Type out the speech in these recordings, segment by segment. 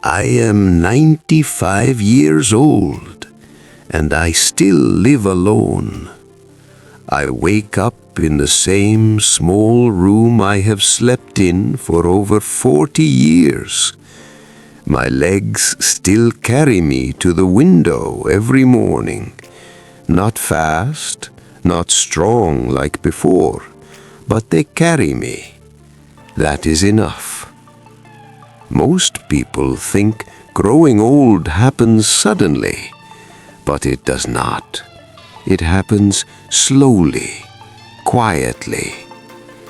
I am 95 years old, and I still live alone. I wake up in the same small room I have slept in for over 40 years. My legs still carry me to the window every morning. Not fast, not strong like before, but they carry me. That is enough. Most people think growing old happens suddenly, but it does not. It happens slowly, quietly.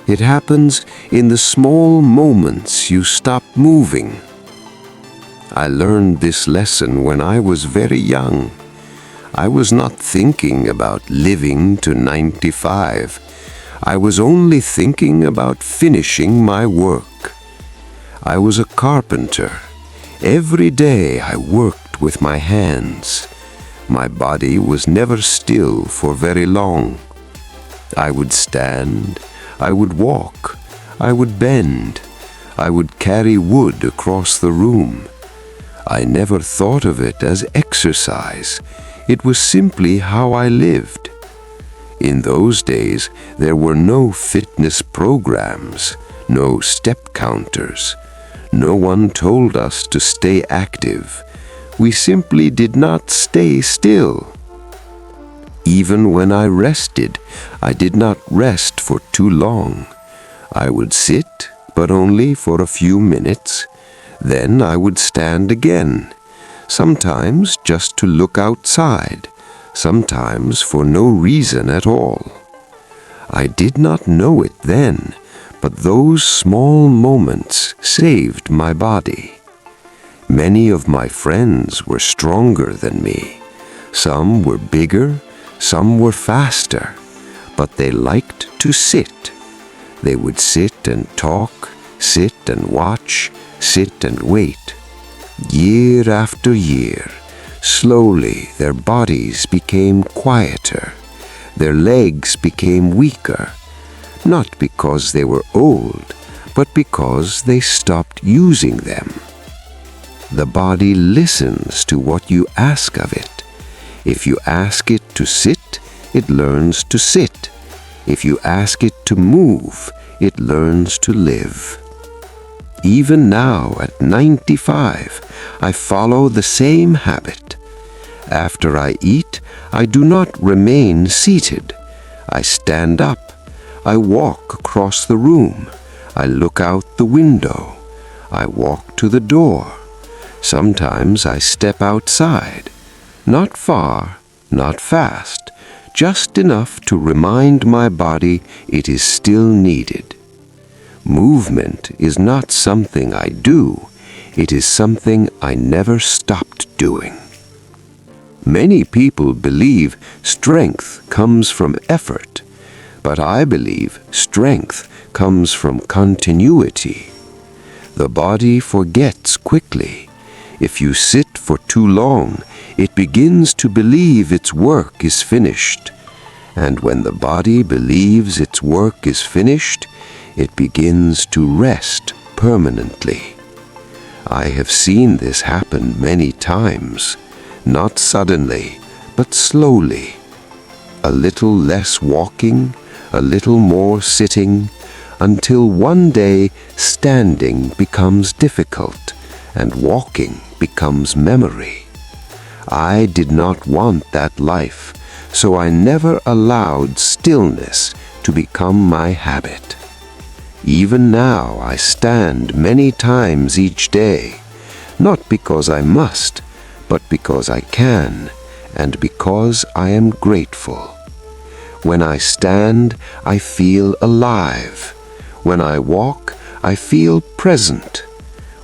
It happens in the small moments you stop moving. I learned this lesson when I was very young. I was not thinking about living to 95. I was only thinking about finishing my work. I was a carpenter. Every day I worked with my hands. My body was never still for very long. I would stand, I would walk, I would bend, I would carry wood across the room. I never thought of it as exercise. It was simply how I lived. In those days, there were no fitness programs, no step counters. No one told us to stay active. We simply did not stay still. Even when I rested, I did not rest for too long. I would sit, but only for a few minutes. Then I would stand again, sometimes just to look outside, sometimes for no reason at all. I did not know it then, but those small moments saved my body. Many of my friends were stronger than me. Some were bigger, some were faster, but they liked to sit. They would sit and talk, sit and watch, sit and wait. Year after year, slowly their bodies became quieter. Their legs became weaker. Not because they were old, but because they stopped using them. The body listens to what you ask of it. If you ask it to sit, it learns to sit. If you ask it to move, it learns to live. Even now, at 95, I follow the same habit. After I eat, I do not remain seated. I stand up. I walk across the room. I look out the window. I walk to the door. Sometimes I step outside. Not far, not fast, just enough to remind my body it is still needed. Movement is not something I do. It is something I never stopped doing. Many people believe strength comes from effort, but I believe strength comes from continuity. The body forgets quickly. If you sit for too long, it begins to believe its work is finished. And when the body believes its work is finished, it begins to rest permanently. I have seen this happen many times, not suddenly, but slowly. A little less walking, a little more sitting, until one day standing becomes difficult and walking becomes memory. I did not want that life, so I never allowed stillness to become my habit. Even now I stand many times each day, not because I must, but because I can, and because I am grateful. When I stand, I feel alive. When I walk, I feel present.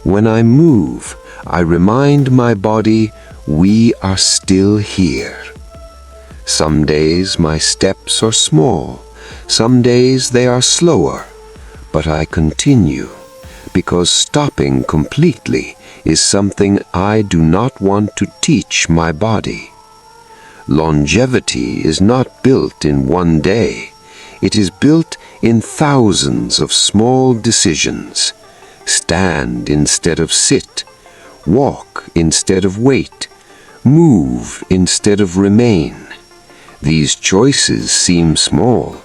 When I move, I remind my body we are still here. Some days my steps are small, some days they are slower, but I continue, because stopping completely is something I do not want to teach my body. Longevity is not built in one day. It is built in thousands of small decisions. Stand instead of sit. walk instead of wait, move instead of remain. These choices seem small,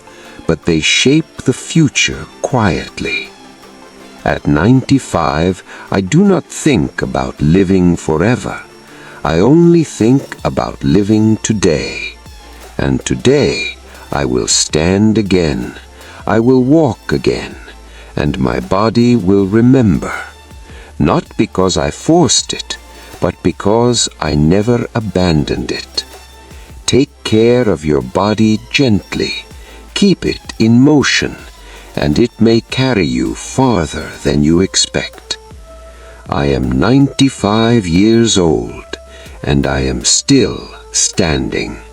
but they shape the future quietly. At 95, I do not think about living forever. I only think about living today. And today, I will stand again. I will walk again. And my body will remember. Not because I forced it, but because I never abandoned it. Take care of your body gently. Keep it in motion, and it may carry you farther than you expect. I am 95 years old, and I am still standing.